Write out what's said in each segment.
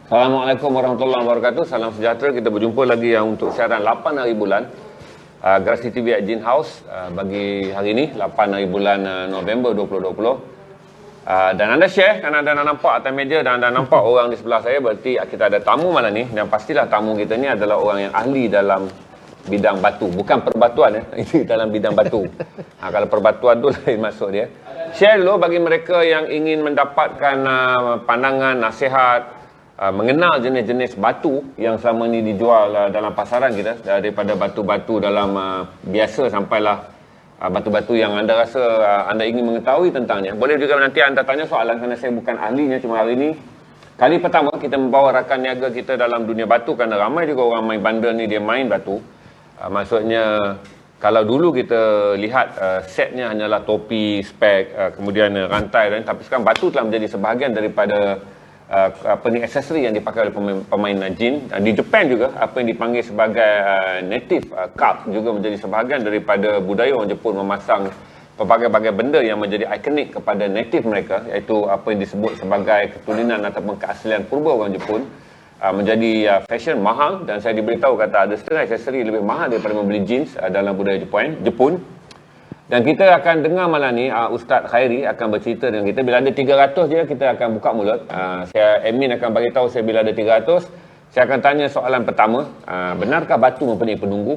Assalamualaikum warahmatullahi wabarakatuh. Salam sejahtera. Kita berjumpa lagi untuk siaran 8 hari bulan Grasi TV at Jin House bagi hari ini 8 hari bulan November 2020. Dan anda share kerana anda nampak atas meja dan anda nampak orang di sebelah saya, berarti kita ada tamu malam ni, dan pastilah tamu kita ni adalah orang yang ahli dalam bidang batu, bukan perbatuan ini dalam bidang batu. Kalau perbatuan tu lain maksud dia. Share dulu bagi mereka yang ingin mendapatkan pandangan, nasihat, mengenal jenis-jenis batu yang selama ni dijual dalam pasaran kita, daripada batu-batu dalam biasa sampailah batu-batu yang anda rasa anda ingin mengetahui tentangnya. Boleh juga nanti anda tanya soalan kerana saya bukan ahlinya. Cuma hari ini kali pertama kita membawa rakan niaga kita dalam dunia batu, kerana ramai juga orang main bandar ni dia main batu. Maksudnya kalau dulu kita lihat setnya hanyalah topi, spek, kemudian rantai, tapi sekarang batu telah menjadi sebahagian daripada aksesori yang dipakai oleh pemain jin. Di Jepun juga apa yang dipanggil sebagai native cup juga menjadi sebahagian daripada budaya orang Jepun memasang pelbagai-bagai benda yang menjadi ikonik kepada native mereka, iaitu apa yang disebut sebagai keturunan ataupun keaslian purba orang Jepun, menjadi fashion mahal. Dan saya diberitahu kata ada setengah aksesori lebih mahal daripada membeli jeans dalam budaya Jepun. Dan kita akan dengar malam ni Ustaz Khairi akan bercerita dengan kita. Bila ada 300 je kita akan buka mulut. Saya admin akan bagi tahu saya bila ada 300. Saya akan tanya soalan pertama, benarkah batu mempunyai penunggu?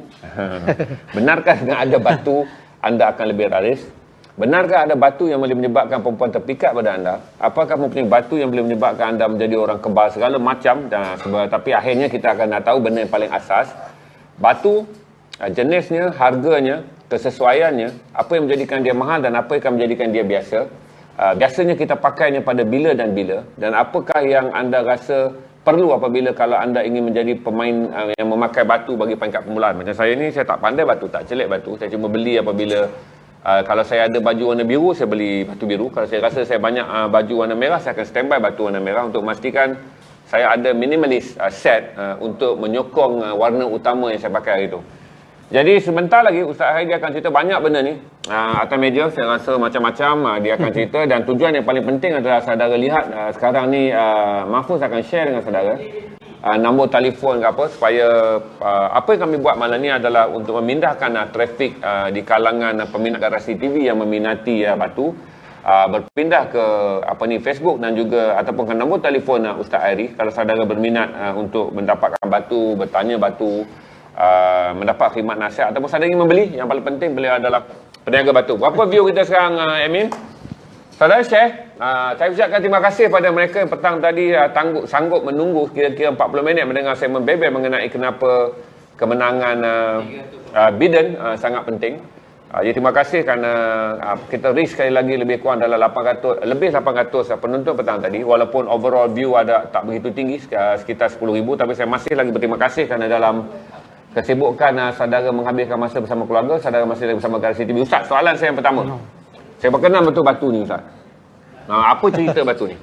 Benarkah dengan ada batu anda akan lebih laris? Benarkah ada batu yang boleh menyebabkan perempuan terpikat pada anda? Apakah mempunyai batu yang boleh menyebabkan anda menjadi orang kebal segala macam? Tapi akhirnya kita akan nak tahu benda yang paling asas. Batu, jenisnya, harganya, kesesuaiannya, apa yang menjadikan dia mahal dan apa yang akan menjadikan dia biasa. Biasanya kita pakainya pada bila dan bila, dan apakah yang anda rasa perlu apabila kalau anda ingin menjadi pemain yang memakai batu bagi peringkat permulaan. Macam saya ni, saya tak pandai batu, tak celik batu. Saya cuma beli apabila kalau saya ada baju warna biru, saya beli batu biru. Kalau saya rasa saya banyak baju warna merah, saya akan standby batu warna merah untuk memastikan saya ada minimalis set untuk menyokong warna utama yang saya pakai hari itu. Jadi sebentar lagi Ustaz Khairi akan cerita banyak benda ni. Atas meja saya rasa macam-macam dia akan cerita, dan tujuan yang paling penting adalah saudara lihat sekarang ni Mahfuz akan share dengan saudara nombor telefon ke apa, supaya apa yang kami buat malam ni adalah untuk memindahkan trafik di kalangan peminat Grasi TV yang meminati batu, berpindah ke Facebook dan juga ataupun ke nombor telefon Ustaz Khairi kalau saudara berminat untuk mendapatkan batu, bertanya batu, mendapat khidmat nasihat ataupun saudara ingin membeli. Yang paling penting beliau adalah peniaga batu. Berapa view kita sekarang, Amin? Saudara share. Saya ucapkan terima kasih pada mereka yang petang tadi sanggup menunggu kira-kira 40 minit mendengar saya membebel mengenai kenapa kemenangan Biden sangat penting. Jadi terima kasih kerana kita reach sekali lagi lebih kurang dalam 800 penonton petang tadi. Walaupun overall view ada tak begitu tinggi, sekitar 10,000, tapi saya masih lagi berterima kasih kerana dalam kesibukan saudara menghabiskan masa bersama keluarga, saudara masih lagi bersama Grasi TV. Ustaz, soalan saya yang pertama. Saya berkenan betul batu ni, Ustaz. Apa cerita batu ni?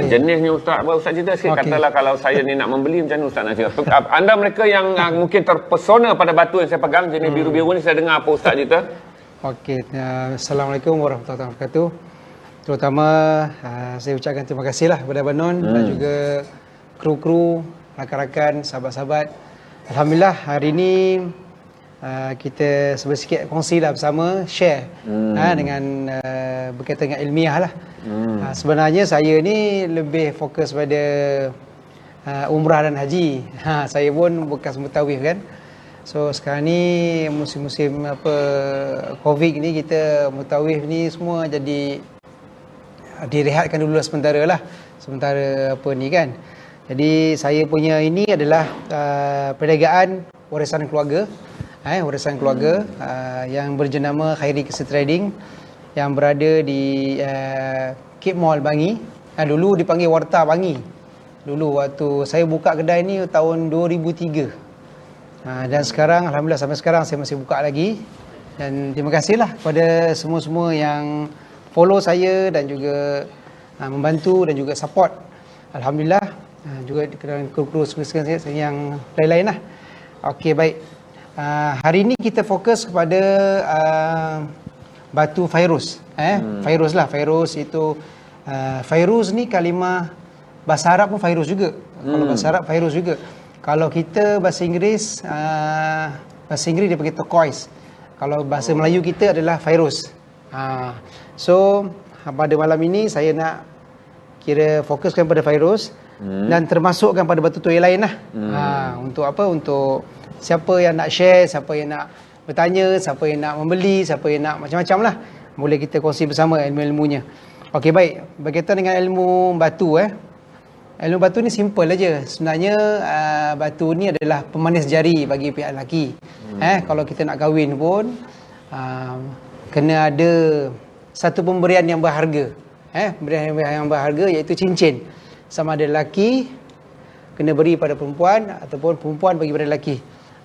Jenisnya Ustaz, Ustaz cerita sikit. Katalah kalau saya ni nak membeli, macam mana Ustaz nak cerita? Anda mereka yang mungkin terpesona pada batu yang saya pegang, jenis biru-biru ni, saya dengar apa Ustaz cerita. Assalamualaikum warahmatullahi wabarakatuh. Terutama saya ucapkan terima kasihlah kepada Abang Non dan juga kru-kru, rakan-rakan, sahabat-sahabat. Alhamdulillah hari ini kita sedikit kongsi lah bersama, share dengan berkaitan dengan ilmiah lah. Sebenarnya saya ni lebih fokus pada umrah dan haji. Saya pun bekas mutawif kan. So sekarang ni musim-musim Covid ni, kita mutawif ni semua jadi direhatkan dulu sementara lah. Sementara ni kan. Jadi saya punya ini adalah perniagaan warisan keluarga. Warisan keluarga yang berjenama Khairi Kesa Trading yang berada di Cape Mall Bangi. Dulu dipanggil Warta Bangi. Dulu waktu saya buka kedai ni tahun 2003. Dan sekarang alhamdulillah sampai sekarang saya masih buka lagi. Dan terima kasihlah kepada semua-semua yang follow saya dan juga membantu dan juga support. Alhamdulillah. Juga kru-kru yang lain-lain lah. Okey, baik. Hari ini kita fokus kepada batu Fairuz. Fairuz lah. Fairuz itu Fairuz ni kalimah bahasa Arab pun virus juga. Kalau bahasa Arab virus juga. Kalau kita bahasa Inggeris dia panggil turquoise. Kalau bahasa Melayu kita adalah virus. So pada malam ini saya nak kira fokuskan pada virus dan termasukkan pada batu-batu yang lain lah. Untuk apa? Untuk siapa yang nak share, siapa yang nak bertanya, siapa yang nak membeli, siapa yang nak macam-macam lah. Boleh kita kongsi bersama ilmu-ilmunya. Okey, baik. Berkaitan dengan ilmu batu ilmu batu ni simple aja. Sebenarnya batu ni adalah pemanis jari bagi pihak lelaki. Kalau kita nak kahwin pun kena ada satu pemberian yang berharga. Pemberian yang berharga iaitu cincin. Sama ada lelaki kena beri pada perempuan ataupun perempuan bagi pada lelaki.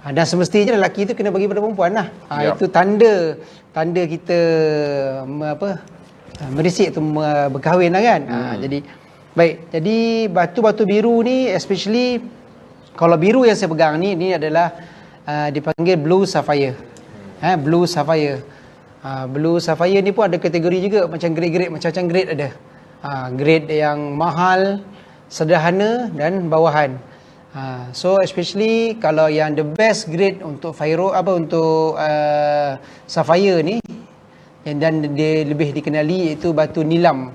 Dan semestinya lelaki itu kena bagi pada perempuan lah. Itu tanda kita merisik atau berkahwin lah kan. Jadi baik, jadi batu-batu biru ni especially kalau biru yang saya pegang ni adalah dipanggil blue sapphire. Blue sapphire. Blue sapphire ni pun ada kategori juga, macam grade-grade, macam-macam grade ada. Grade yang mahal, sederhana dan bawahan. So especially kalau yang the best grade untuk untuk sapphire ni dan dia lebih dikenali iaitu batu nilam.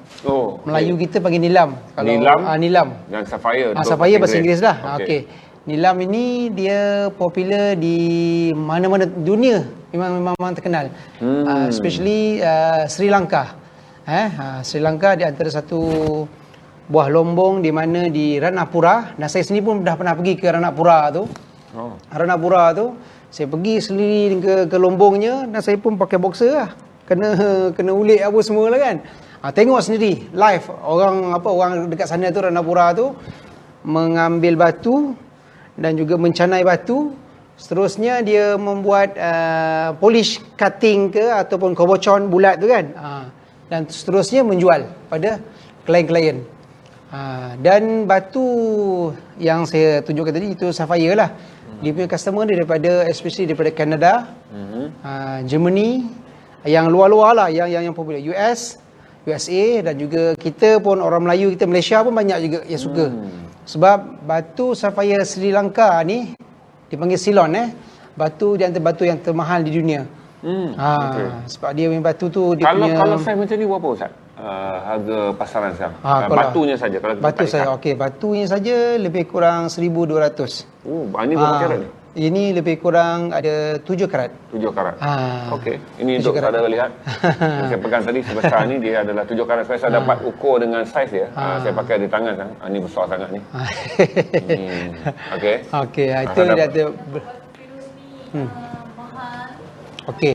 Melayu kita panggil nilam. Kalau nilam dan sapphire. Sapphire bahasa Inggeris lah. Okey. Nilam ini dia popular di mana-mana dunia, memang terkenal. Especially Sri Lanka. Sri Lanka di antara satu buah lombong di mana di Ranapura. Dan saya sendiri pun dah pernah pergi ke Ranapura tu. Ranapura tu saya pergi sendiri ke lombongnya dan saya pun pakai boxer lah. Kena ulik apa semua lah kan. Tengok sendiri live orang dekat sana tu, Ranapura tu mengambil batu dan juga mencanai batu. Seterusnya dia membuat polish cutting ke ataupun kobocon bulat tu kan. Dan seterusnya menjual pada klien-klien. Dan batu yang saya tunjukkan tadi itu sapphire lah. Dia punya customer dia especially daripada Canada, Germany, yang luar-luar lah, yang popular, USA dan juga kita pun orang Melayu, kita Malaysia pun banyak juga yang suka. Sebab batu sapphire Sri Lanka ni dipanggil Ceylon batu di antara batu yang termahal di dunia. Sebab dia punya batu tu dia kalau size macam ni berapa Ustaz? Harga pasaran sekarang. Batunya saja kalau kita batu saja. Okey, batunya saja lebih kurang 1,200. Ini berapa karat ni? Ini lebih kurang ada 7 karat. 7 karat. Okey. Ini untuk saudara lihat. Yang saya pegang tadi sebesar ni dia adalah 7 karat. Saya dapat ukur dengan saiz dia. Saya pakai di tangan kan. Ini besar sangat ni. Okey. Okey, itu dia ada Okey.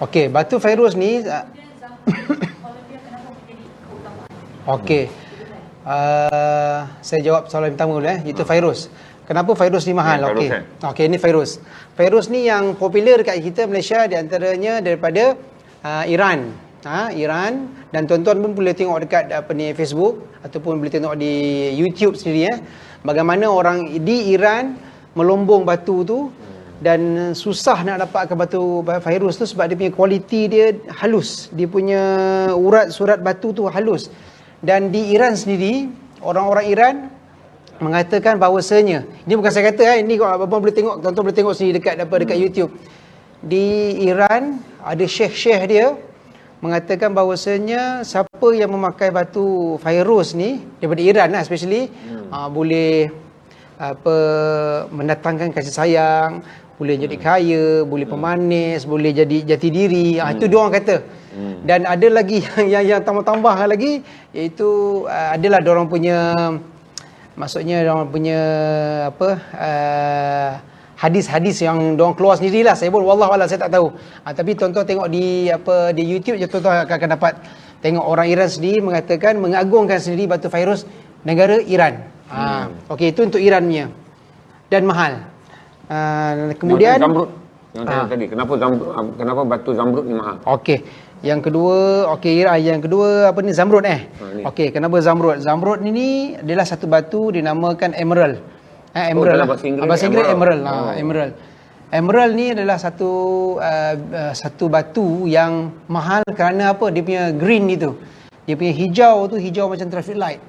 Okey, batu virus ni okey. Saya jawab soalan pertama dulu iaitu virus. Kenapa virus ni mahal? Okey. Okey, ini virus. Virus ni yang popular dekat kita Malaysia di antaranya daripada Iran. Iran, dan tuan-tuan pun boleh tengok dekat Facebook ataupun boleh tengok di YouTube sendiri bagaimana orang di Iran melombong batu tu dan susah nak dapatkan batu virus tu sebab dia punya kualiti dia halus. Dia punya urat surat batu tu halus. Dan di Iran sendiri, orang-orang Iran mengatakan bahawasanya, ini bukan saya kata ini abang boleh tengok, tuan-tuan boleh tengok sendiri dekat YouTube. Di Iran ada syekh-syekh dia mengatakan bahawasanya siapa yang memakai batu virus ni daripada Iran especially boleh mendatangkan kasih sayang, boleh jadi kaya, boleh pemanis, boleh jadi jati diri. Itu dia orang kata. Dan ada lagi yang tambah-tambah lagi iaitu adalah dia orang punya, maksudnya dia orang punya hadis-hadis yang dia orang keluar sendirilah. Saya pun wallahualam saya tak tahu. Tapi tuan-tuan tengok di YouTube je, tuan-tuan akan dapat tengok orang Iran sendiri mengatakan mengagungkan sendiri batu virus negara Iran. Okey, itu untuk Iran punya. Dan mahal. Kemudian zamrud. Yang tadi kenapa batu zamrud ni mahal? Okey. Yang kedua apa ni, zamrud Okey, kenapa zamrud? Zamrud ni adalah satu batu dinamakan emerald. Emerald. Bahasa Inggeris emerald. Emerald. Emerald ni adalah satu batu yang mahal kerana apa? Dia punya green itu. Dia punya hijau tu hijau macam traffic light.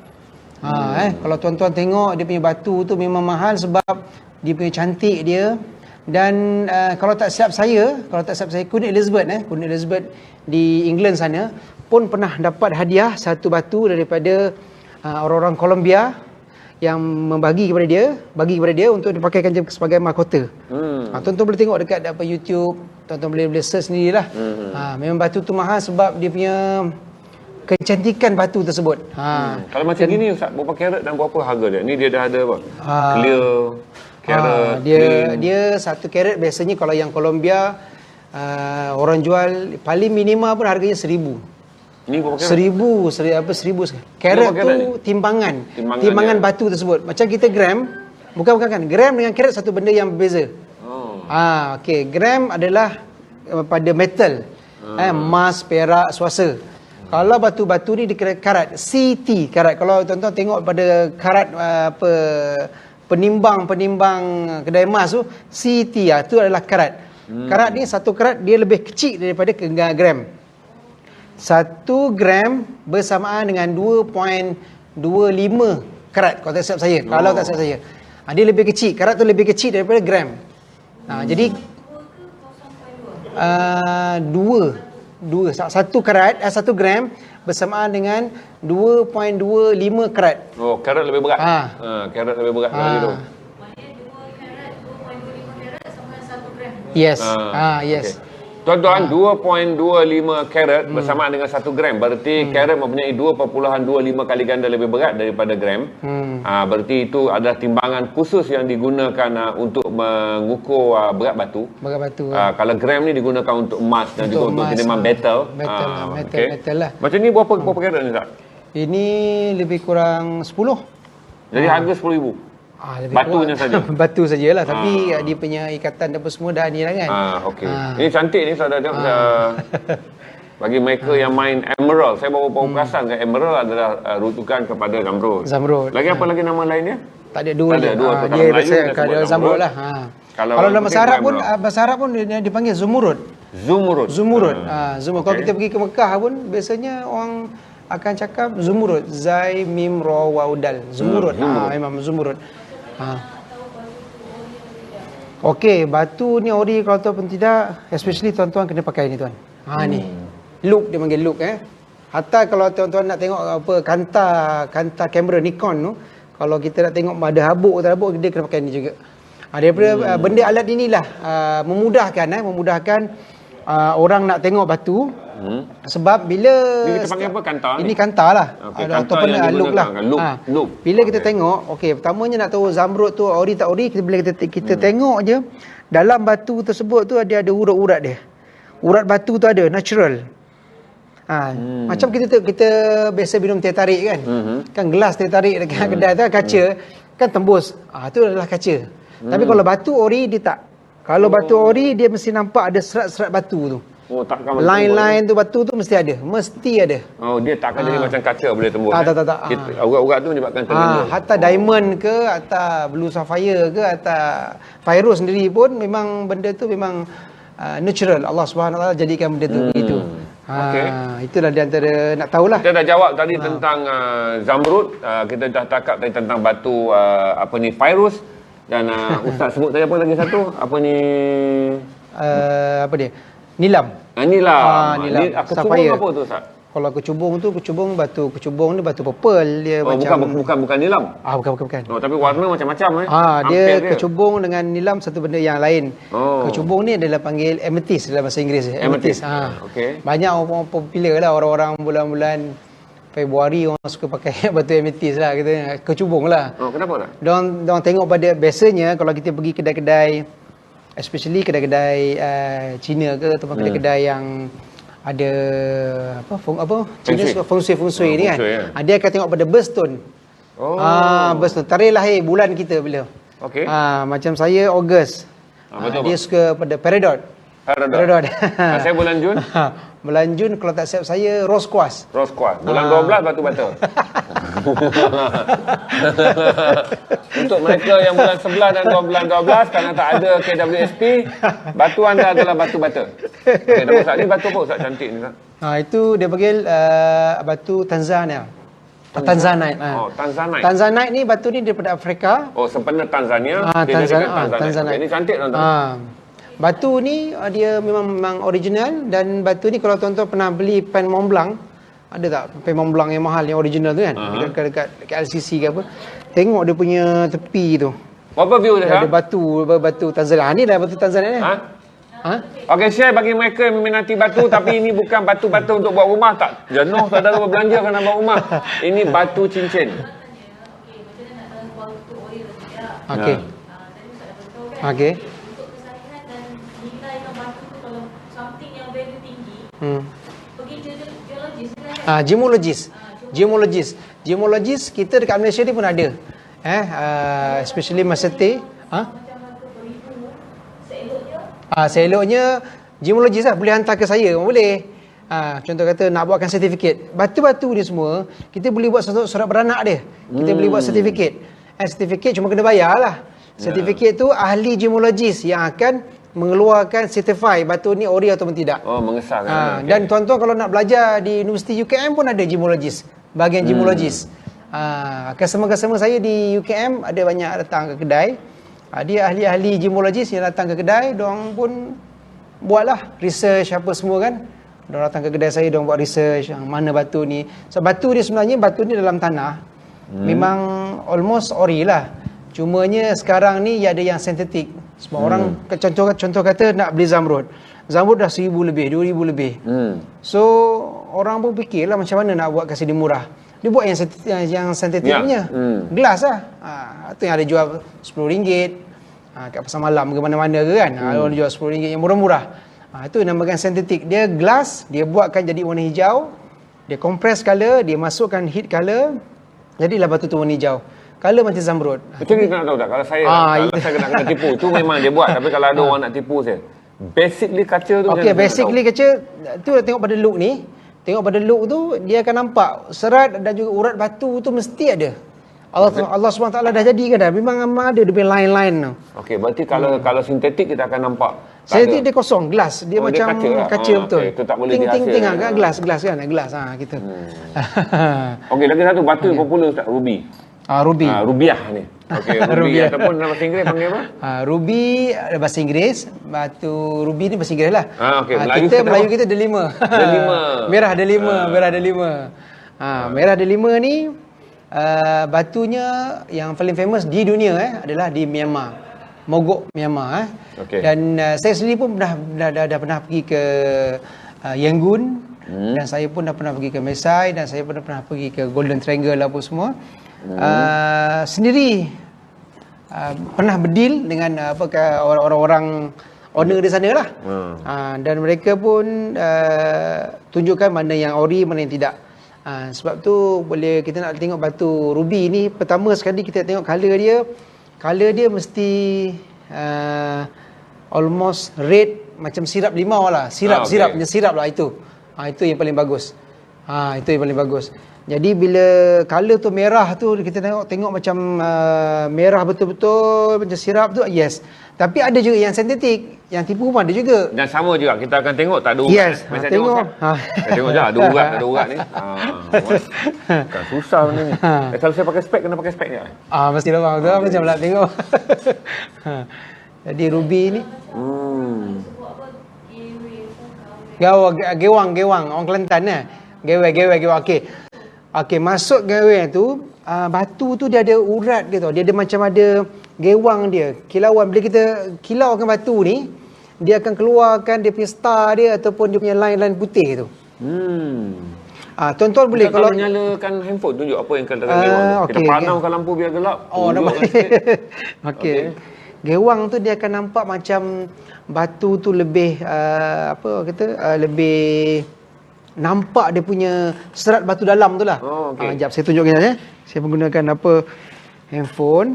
Kalau tuan-tuan tengok dia punya batu tu memang mahal sebab dia punya cantik dia. Dan kalau tak silap saya Queen Elizabeth di England sana pun pernah dapat hadiah satu batu daripada orang-orang Colombia yang bagi kepada dia untuk dipakaikan sebagai mahkota. Tuan-tuan boleh tengok dekat YouTube, tuan-tuan boleh search sendirilah. Memang batu tu mahal sebab dia punya kecantikan batu tersebut. Kalau macam gini Ustaz, berapa karat dan berapa harga dia? Ni dia dah ada apa? Clear karat. Dia 1 karat biasanya kalau yang Colombia orang jual paling minima pun harganya 1,000. Ni berapa karat? 1,000 karat tu timbangan batu tersebut. Macam kita gram, bukan kan. Gram dengan karat satu benda yang berbeza. Okey, gram adalah pada metal. Emas, perak, suasa. Kalau batu-batu ni dikira karat, CT karat. Kalau tuan-tuan tengok pada karat penimbang kedai emas tu, CT tu adalah karat. Karat ni 1 karat dia lebih kecil daripada gram. 1 gram bersamaan dengan 2.25 karat kalau tak silap saya. Dia lebih kecil, karat tu lebih kecil daripada gram. Jadi 1 gram bersamaan dengan 2.25 karat. Karat lebih berat. Karat lebih berat lagi tu. Yes. Okay. Tuan-tuan, 2.25 karat bersamaan dengan 1 gram. Berarti karat mempunyai 2.25 kali ganda lebih berat daripada gram. Berarti itu adalah timbangan khusus yang digunakan untuk mengukur berat batu. Kalau gram ni digunakan untuk emas dan juga untuk timbangan metal. Metal lah. Macam ni berapa karat ni tak? Ini lebih kurang 10. Jadi harga 10,000. Batunya saja. Batu sajalah, tapi dia punya ikatan dan apa semua dah ni lah kan. Okey. Ini cantik ni saudara tengok. Bagi mereka yang main emerald, saya baru perasan kan emerald adalah rujukan kepada zamrud. Lagi apa lagi nama lainnya? Tak ada dua. Dia biasa kalau zamrud lah. Kalau dalam bahasa Arab pun dia dipanggil zumurud. Kalau kita pergi ke Mekah pun biasanya orang akan cakap zumurud, zai mim ra wa dal. Zumurud. Memang zumurud. Okey, batu ni ori kalau tahu pun tidak, especially tuan-tuan kena pakai ni tuan. Ni. Look dia panggil look Hatta kalau tuan-tuan nak tengok apa kanta kamera Nikon tu, kalau kita nak tengok ada habuk tak habuk, dia kena pakai ni juga. Daripada benda alat inilah memudahkan orang nak tengok batu. Sebab bila kita panggil apa kanta ni? Ini kanta lah. Ataupun look lah. Look. Bila kita tengok, pertamanya nak tahu zamrud tu ori tak ori, bila kita tengok je dalam batu tersebut tu ada urat-urat dia. Urat batu tu ada natural. Macam kita biasa minum teh tarik kan. Kan gelas teh tarik dekat kedai tu kaca kan tembus. Tu adalah kaca. Tapi kalau batu ori dia tak. Kalau batu ori dia mesti nampak ada serat-serat batu tu. Line-line tu batu tu mesti ada. Dia takkan jadi macam kaca boleh tembus. Tak. Urat-urat tu menyebabkan terlindung. Hatta diamond ke, atau blue sapphire ke, atau Fairuz sendiri pun memang benda tu memang natural. Allah Subhanahu Wa Taala jadikan benda tu begitu. Itulah di antara nak tahulah. Kita dah jawab tadi tentang zamrud, kita dah cakap tadi tentang batu Fairuz dan Ustaz sebut tadi apa lagi satu? Apa ni? Apa dia? Nilam. Nilam. Kecubung apa tu Ustaz? Kalau kecubung batu kecubung ni batu purple dia bukan nilam. Bukan. Tapi warna macam-macam dia kecubung dengan nilam satu benda yang lain. Kecubung ni adalah panggil amethyst dalam bahasa Inggeris. Amethyst. Banyak orang popular lah, orang-orang bulan-bulan Februari orang suka pakai batu amethyst lah kita. Kecubung lah. Kenapa tak? Diorang tengok pada biasanya kalau kita pergi kedai-kedai, especially kedai-kedai Cina ke ataupun kedai-kedai yang ada Cina feng shui ni kan. Dia akan tengok pada birthstone. Birthstone tarikh lahir bulan kita bila. Macam saya Ogos. Dia suka pada Peridot. Saya bulan Jun. Bulan Jun kalau tak silap saya Rose Quartz. Bulan 12 batu bata. Untuk mereka yang bulan 11 dan bulan 12 kerana tak ada KWSP, batu anda adalah batu bata. Ustaz ni batu apa Ustaz cantik ni Ustaz? Itu dia panggil batu Tanzania. Tanzanite. Oh, Tanzanite. Tanzanite ni batu ni daripada Afrika. Oh, sempena Tanzania, dia jadikan Tanzanite. Okay, ini cantik tuan-tuan. Batu ni dia memang original, dan batu ni kalau tuan-tuan pernah beli pen Mont Blanc, ada tak pen Mont Blanc yang mahal yang original tu kan? Dekat LCC ke apa. Tengok dia punya tepi tu. Berapa view dia? Ada batu Tanzanite. Ni dah batu Tanzanite ni. Okey, share bagi mereka yang meminati batu tapi ini bukan batu-batu untuk buat rumah, tak. Jenuh saudara berbelanja kerana buat rumah. Ini batu cincin. Okey. Okey. Untuk kesahihan dan nilai batu tu, kalau something yang value tinggi, pergi geologis kan? Gemologis kita dekat Malaysia ni pun ada. Especially masa seeloknya gemologis lah boleh hantar ke saya, boleh. Contoh kata nak buatkan sertifikat. Batu-batu ni semua kita boleh buat surat beranak dia. Kita boleh buat sertifikat. Sertifikat cuma kena bayar lah. Sertifikat tu ahli gemologis yang akan mengeluarkan certify batu ni ori ataupun tidak. Oh, mengesahkan. Dan tuan-tuan kalau nak belajar di Universiti UKM pun ada gemologis, bahagian gemologis. Customer saya di UKM ada banyak datang ke kedai. Dia ahli-ahli gemologis yang datang ke kedai, diorang pun buatlah research apa semua kan. Diorang datang ke kedai saya, diorang buat research mana batu ni. So batu ni sebenarnya batu ni dalam tanah memang almost ori lah. Cumanya sekarang ni ada yang sintetik. Sebab orang contoh kata nak beli zamrud. Zamrud dah 1,000 lebih, 2,000 lebih. So orang pun fikirlah macam mana nak buat kasi dia murah. Dia buat yang sintetik punya. Gelas lah. Itu yang ada jual RM10. Kat pasar malam ke mana-mana ke kan. Orang jual RM10 yang murah-murah. Itu namakan sintetik. Dia gelas, dia buatkan jadi warna hijau. Dia compress color, dia masukkan heat color. Jadilah batu tu warna hijau. Color macam zamrud. Macam ni nak tahu tak? Kalau saya kena tipu, tu memang dia buat. Tapi kalau ada orang nak tipu saya, basically kaca tu. Okay, basically kaca tu tengok pada look ni. Tengok pada look tu, dia akan nampak serat dan juga urat batu tu mesti ada. Allah SWT dah jadikan dah. Memang ada dia punya line-line tu. Okey, berarti kalau sintetik kita akan nampak. Sintetik dia kosong, gelas. Dia macam kaca betul. Okay, itu tak boleh ting kan gelas kan, gelas kita. Okey, lagi satu batu yang popular Ustaz, ruby. Ruby. Rubiah ni. Okey, ruby ataupun dalam bahasa Inggeris panggil apa? Ruby bahasa Inggeris, batu ruby ni bahasa Inggeris lah. Okey, Melayu kita delima. Merah delima. Merah delima ni batunya yang paling famous di dunia adalah di Myanmar. Mogok Myanmar. Okay. Dan saya sendiri pun dah pernah pergi ke Yangon, dan saya pun dah pernah pergi ke Mesai, dan saya pun dah pernah pergi ke Golden Triangle apa semua. Sendiri pernah berdeal dengan orang-orang owner di sana lah. Dan mereka pun tunjukkan mana yang ori, mana yang tidak. Sebab tu kita nak tengok batu ruby ni, pertama sekali kita tengok color dia mesti almost red, macam sirap limau lah. Sirap lah itu. Itu yang paling bagus. Itu yang paling bagus. Jadi bila color tu merah tu, kita tengok macam merah betul-betul macam sirap tu, yes. Tapi ada juga yang sintetik, yang tipu pun ada juga. Dan sama juga, kita akan tengok tak ada urat. Yes, tengok. Tengok je ada urat ni. Bukan susah benda ni. Kalau saya pakai spek, kena pakai spek ni. Mestilah bang, tu macam nak tengok. Jadi ruby ni. Gewang, orang Kelantan ni. Gewang. Okey, masuk gewang tu, batu tu dia ada urat dia tau. Dia ada macam ada gewang dia, kilauan. Bila kita kilaukan batu ni, dia akan keluarkan dia punya star dia ataupun dia punya line-line putih tu. Tuan-tuan boleh kalau nyalakan handphone tunjuk apa yang kata gewang. Kita panamkan lampu biar gelap. Nampak. Okey. Gewang tu dia akan nampak macam batu tu lebih lebih nampak dia punya serat batu dalam tu lah. Sekejap saya tunjukkan saja. Saya menggunakan handphone.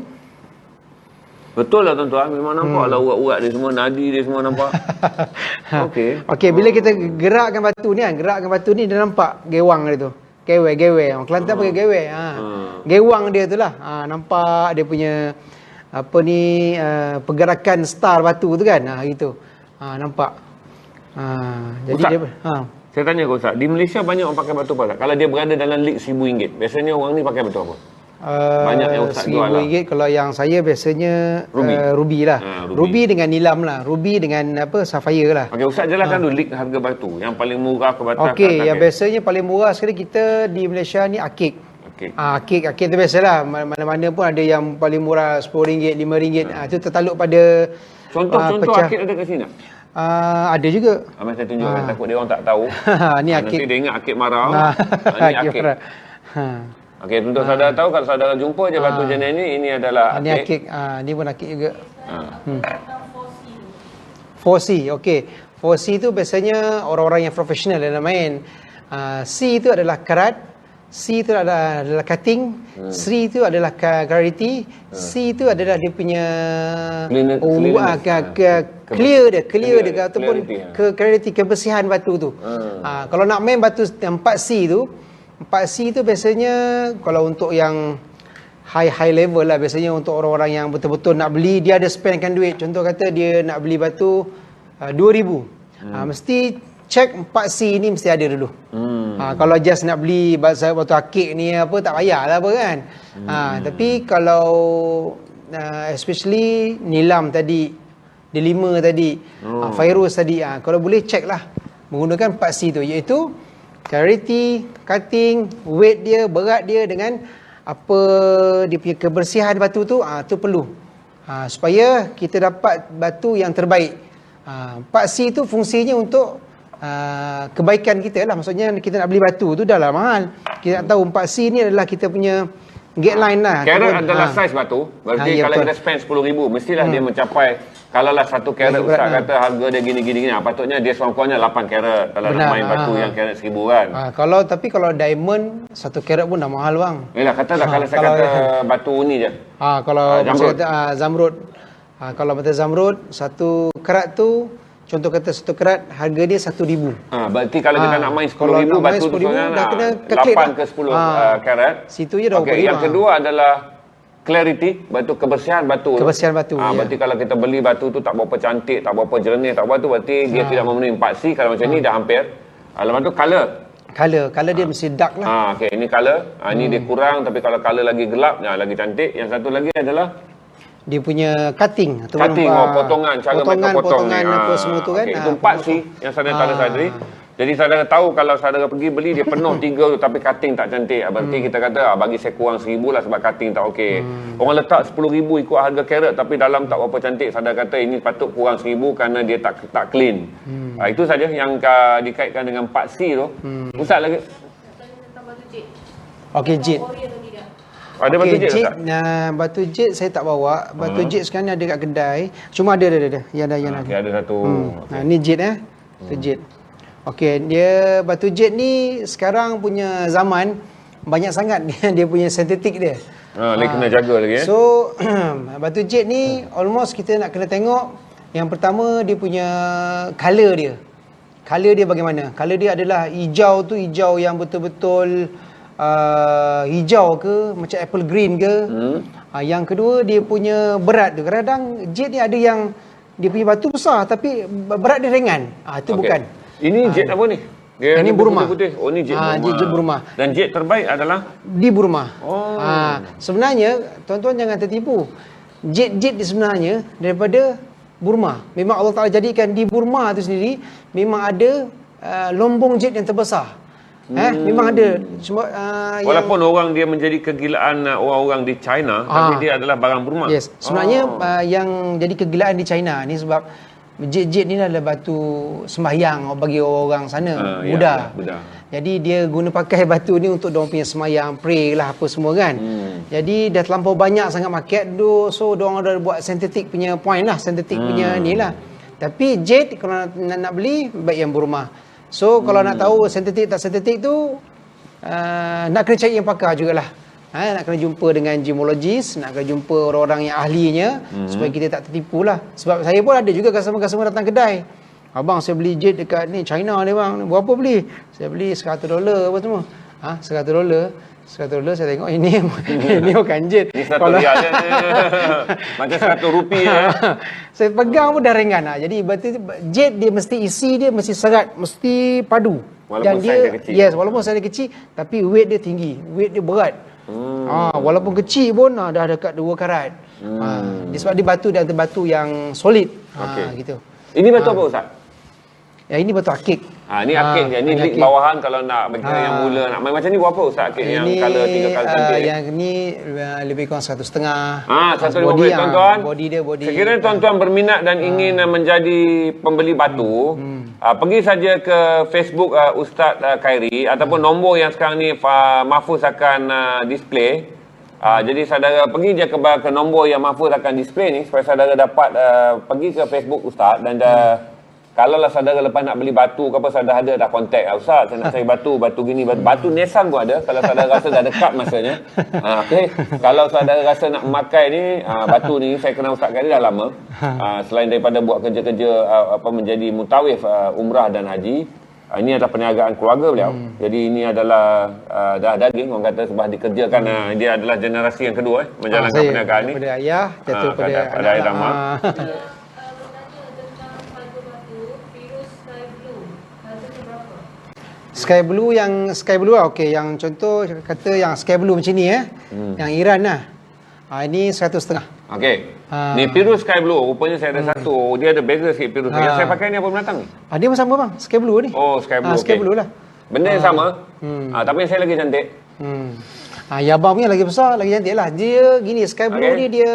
Betul lah tuan-tuan, memang nampak lah urat-urat dia semua, nadi dia semua nampak. Okey, bila kita gerakkan batu ni dia nampak gewang dia tu. Gewe. Orang Kelantan pakai gewe. Gewang dia tu lah. Nampak dia punya pergerakan star batu tu kan. Gitu. Nampak. Jadi Ustaz, dia Saya tanya kau Ustaz, di Malaysia banyak orang pakai batu apa tak? Kalau dia berada dalam lig RM1,000, biasanya orang ni pakai batu apa? Banyak yang Ustaz jual lah. RM1,000 kalau yang saya biasanya Ruby. ruby lah. Ruby. Ruby dengan nilam lah. Ruby dengan apa sapphire lah. Okey, Ustaz jelaskan dulu lig harga batu. Yang paling murah ke batu Okey, yang biasanya paling murah sekali kita di Malaysia ni akik. Okey. Akik tu biasalah. Mana-mana pun ada yang paling murah RM10, RM5. Itu tertaluk pada Contoh akik ada kat sini tak? ada juga. Amat saya tunjukkan, takut dia orang tak tahu. Ni akik. Nanti dia ingat akik marah. Ni akik. marah. Okey, untuk saudara tahu, kalau saudara jumpa je batu jenis ni, ini adalah Ni akik. akik. Ni pun akik juga. Ha. 4C, okey. 4C tu biasanya orang-orang yang profesional dalam main. C tu adalah karat, C tu adalah cutting, C tu adalah clarity, C tu adalah dia punya clear dia ataupun clarity, kebersihan batu tu. Kalau nak main batu 4C tu biasanya kalau untuk yang high level lah, biasanya untuk orang-orang yang betul-betul nak beli, dia ada spendkan duit. Contoh kata dia nak beli batu RM2,000. Mesti check 4C ni mesti ada dulu. Kalau just nak beli batu akik ni apa, tak payahlah apa kan. Tapi kalau especially nilam tadi, D5 tadi, Fairuz tadi, kalau boleh check lah menggunakan 4C tu, iaitu clarity, cutting, weight dia, berat dia dengan apa dia punya kebersihan batu tu, tu perlu. Supaya kita dapat batu yang terbaik. 4C tu fungsinya untuk kebaikan kita lah. Maksudnya kita nak beli batu tu dah lah mahal. Kita nak tahu 4C ni adalah kita punya guideline lah. Karat adalah saiz batu. Berarti kalau kita spend RM10,000, mestilah dia mencapai, kalau lah 1 karat Ustaz kata harga dia gini-gini, patutnya dia sekurang-kurangnya 8 karat. Kalau nak main batu yang karat RM1,000 kan. Tapi kalau diamond 1 karat pun dah mahal bang. Yelah, katalah kalau saya kata batu ni je. Kalau saya kata zamrud. Kalau mata zamrud 1 karat tu, contoh kata 1 karat harga dia RM1,000. Berarti kalau kita nak main RM10,000, batu tu dah kena 8 ke 10 karat. Situ je dah. Okay, yang kedua adalah clarity, batu kebersihan batu. Kebersihan batu. Berarti kalau kita beli batu tu tak berapa cantik, tak berapa jernih, tak berapa tu, berarti dia tidak memenuhi 4C. Kalau macam ni dah hampir. Lepas tu color dia mesti dark lah. Okey, ini color. Ini dia kurang, tapi kalau color lagi gelap, lagi cantik. Yang satu lagi adalah dia punya cutting atau potongan, cara mereka potong ni. Apa semua tu kan. Itu 4C yang saudara tadi. Jadi saudara tahu kalau saudara pergi beli dia penuh 3 tu tapi cutting tak cantik. Berarti kita kata bagi saya kurang RM1,000 lah sebab cutting tak okey. Orang letak RM10,000 ikut harga karat tapi dalam tak berapa cantik. Saudara kata ini patut kurang RM1,000 kerana dia tak clean. Itu saja yang dikaitkan dengan 4C tu. Ustaz lagi. Okey, jade. Ada batu jade tak? Batu jade saya tak bawa. Batu jade sekarang ada kat kedai. Cuma ada. Yang ada. Okey, ada satu. Ni jade Batu jade. Okey, dia batu jade ni sekarang punya zaman banyak sangat dia punya sintetik dia. Lagi kena jaga lagi. So batu jade ni almost kita nak kena tengok. Yang pertama dia punya color dia. Color dia bagaimana? Color dia adalah hijau tu, hijau yang betul-betul hijau ke, macam apple green ke. Yang kedua dia punya berat tu. Kadang-kadang jade ni ada yang dia punya batu besar tapi berat dia ringan. Itu bukan. Ini jade apa ni? Ini Burma. Putih. Oh, ni jade Burma. Jade Burma. Dan jade terbaik adalah di Burma. Sebenarnya tuan-tuan jangan tertipu. Jade sebenarnya daripada Burma. Memang Allah Taala jadikan di Burma tu sendiri memang ada lombong jade yang terbesar. Memang ada. Walaupun orang dia menjadi kegilaan orang-orang di China, tapi dia adalah barang Burma. Yes. Sebenarnya yang jadi kegilaan di China ni sebab jade ni adalah batu sembahyang bagi orang sana, Buddha. Jadi dia guna pakai batu ni untuk diorang punya sembahyang, pray lah apa semua kan. Jadi dah terlampau banyak sangat market tu, so diorang dah buat sintetik punya point lah, sintetik punya ni lah. Tapi jade kalau nak beli baik yang Burma. So kalau nak tahu sintetik tak sintetik tu nak kena cari yang pakar jugalah. Nak kena jumpa dengan gemologis, nak kena jumpa orang-orang yang ahlinya supaya kita tak tertipu lah. Sebab saya pun ada juga customer datang kedai. Abang saya beli jade dekat ni China ni bang. Berapa beli? Saya beli $100 apa semua. $100. $100 saya tengok ini bukan jade. Ini RM100 je. Macam RM100 Saya pegang pun dah ringan lah. Jadi berarti jade dia mesti isi dia mesti serat, mesti padu. Walaupun saiz dia kecil. Yes, walaupun saiz dia kecil, tapi weight dia tinggi, weight dia berat. Walaupun kecil pun dah dekat 2 karat. Sebab dia batu dia antara batu yang solid. Gitu. Ini batu apa Ustaz? Ini batu akik. Ni akik je. Ni lik bawahan kalau nak bagi yang mula nak main macam ni berapa Ustaz akik yang color 3 kali cantik? Yang ni lebih kurang 1,5. 150 tuan-tuan. Body dia body. Sekiranya tuan-tuan berminat dan ingin menjadi pembeli batu, pergi saja ke Facebook Ustaz Khairi ataupun nombor yang sekarang ni Mahfuz akan display. Jadi saudara pergi je ke nombor yang Mahfuz akan display ni supaya saudara dapat pergi ke Facebook Ustaz dan kalaulah saudara lepas nak beli batu ke apa, saudara ada dah kontak Ustaz, saya nak cari batu gini, batu Nissan pun ada kalau saudara rasa dah dekat masanya. Okey, kalau saudara rasa nak memakai ni batu ni, saya kenal Ustaz Khairi dah lama. Selain daripada buat kerja-kerja menjadi mutawif umrah dan haji, ini adalah perniagaan keluarga beliau. Jadi ini adalah dah daging, orang kata sebab dikerjakan. Dia adalah generasi yang kedua menjalankan perniagaan ni. Daripada ayah jatuh pada ayah Dama. Sky blue okey, yang contoh kata yang sky blue macam ni yang Iran lah. Ini 100.5. Okey. Ni Pirus Sky Blue, rupanya saya ada satu. Dia ada beza sikit Pirus. Yang saya pakai ni apa binatang ni? Dia pun sama bang, Sky Blue ni. Oh, Sky Blue. Sky Blue lah. Benda yang sama. Tapi yang saya lagi cantik. Ya abang punya lagi besar, lagi cantik lah. Dia gini, Sky Blue ni dia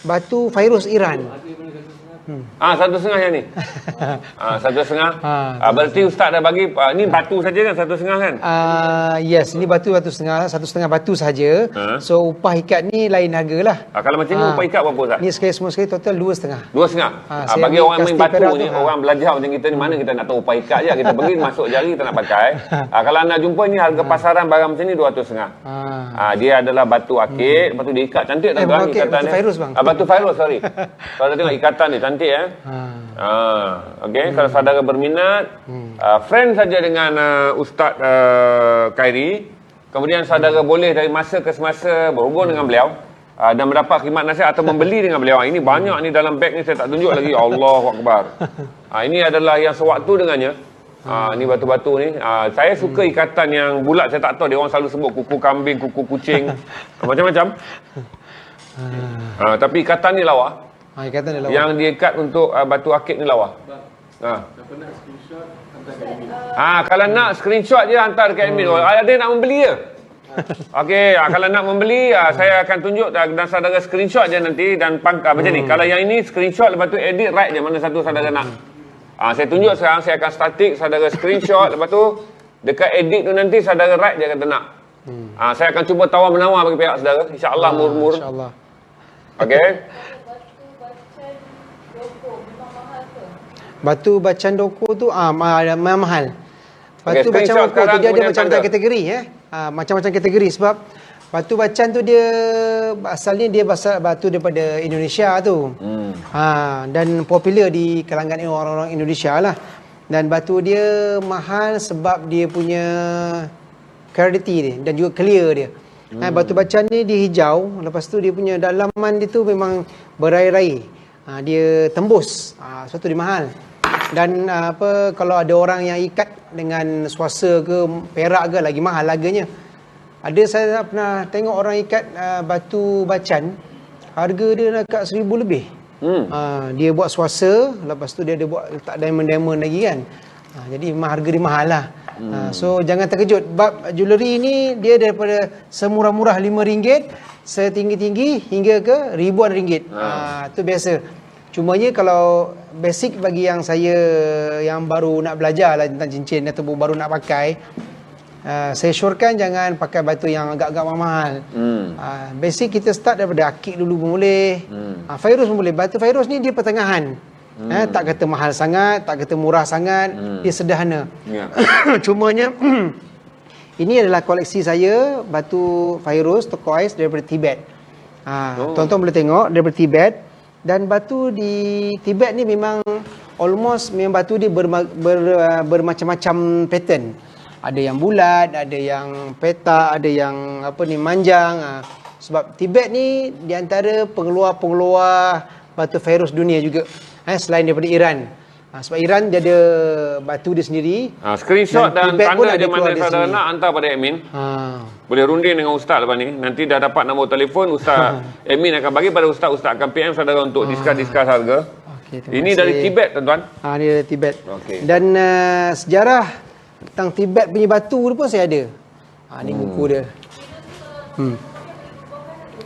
batu Fairuz Iran. 1,5 yang ni. 1,5. Berarti Ustaz dah bagi ni batu saja kan 1,5 kan? Yes, ini batu 1,5 batu saja. So upah ikat ni lain harga lah. Kalau macam ni upah ikat berapa Ustaz? Ni semua sekali total 2,5. 2,5. Bagi orang main batu ni, orang belajar macam kita ni, mana kita nak tahu upah ikat je. Kita pergi masuk jari kita nak pakai. Kalau anda jumpa ni harga pasaran barang macam ni 200.5. Dia adalah batu akik, lepas tu dia ikat cantik tak tuan ikatan batu Fairuz bang. Batu Fairuz, sorry. Kalau tengok ikatan dia cantik okey, kalau saudara berminat, friend saja dengan Ustaz Khairi. Kemudian saudara boleh dari masa ke semasa berhubung dengan beliau dan mendapat khidmat nasihat atau membeli dengan beliau. Ini banyak ni dalam beg ni, saya tak tunjuk lagi. Allahu Akbar. Ini adalah yang sewaktu dengannya. Ni batu-batu ni. Saya suka ikatan yang bulat. Saya tak tahu, dia orang selalu sebut kuku kambing, kuku kucing, macam-macam. Tapi ikatan ni lawa. Ikatan dia lawa. Yang diikat untuk batu akik ni lawa. Kalau nak screenshot je hantar dekat admin. Ada nak membeli je. Okey, kalau nak membeli saya akan tunjuk dan saudara screenshot je nanti dan macam ni. Kalau yang ini screenshot, lepas tu edit right je mana satu saudara nak. Saya tunjuk sekarang, saya akan static, saudara screenshot, lepas tu dekat edit tu nanti saudara right je kata nak. Saya akan cuba tawar-menawar bagi pihak saudara, insya-Allah murmur. Insya-Allah. Okey. Batu bacan doko tu mahal. Batu bacan doko tu dia ada macam-macam kategori macam-macam kategori sebab batu bacan tu dia asalnya dia batu daripada Indonesia tu. Dan popular di kalangan orang-orang Indonesia lah. Dan batu dia mahal sebab dia punya clarity dia dan juga clear dia. Batu bacan ni dia hijau, lepas tu dia punya dalaman dia tu memang berair-air. Dia tembus. Sebab tu dia mahal. Dan kalau ada orang yang ikat dengan swasta ke perak ke, lagi mahal harganya. Ada saya pernah tengok orang ikat batu bacan, harga dia dekat 1,000 lebih. Dia buat swasta, lepas tu dia ada buat letak diamond-diamond lagi kan. Jadi memang harga dia mahal lah. So jangan terkejut, bab jewellery ni dia daripada semurah-murah RM5 setinggi-tinggi hingga ke ribuan ringgit. Tu biasa. Cumanya kalau basic bagi yang saya yang baru nak belajar lah tentang cincin ataupun baru nak pakai, saya syorkan jangan pakai batu yang agak-agak mahal. Basic kita start daripada akik dulu pun boleh. Fairuz pun boleh. Batu Fairuz ni dia pertengahan. Tak kata mahal sangat, tak kata murah sangat, dia sederhana. Cumanya ini adalah koleksi saya batu Fairuz turquoise daripada Tibet. Tuan-tuan boleh tengok daripada Tibet. Dan batu di Tibet ni memang memang batu dia bermacam-macam pattern. Ada yang bulat, ada yang petak, ada yang manjang. Sebab Tibet ni di antara pengeluar-pengeluar batu Fairuz dunia juga. Selain daripada Iran. Sebab Iran dia ada batu dia sendiri. Screenshot dan Tibet pun tanda ada dia mana keluar dari saudara sini. nak hantar pada admin. Ha. Boleh runding dengan ustaz lepas ni. Nanti dah dapat nombor telefon ustaz. Admin akan bagi pada ustaz. Ustaz akan PM saudara untuk discuss harga. Okey, terima Ini kasih. dari Tibet tuan-tuan. Ni dari Tibet. Okey. Dan sejarah tentang Tibet punya batu tu pun saya ada. Ni buku dia.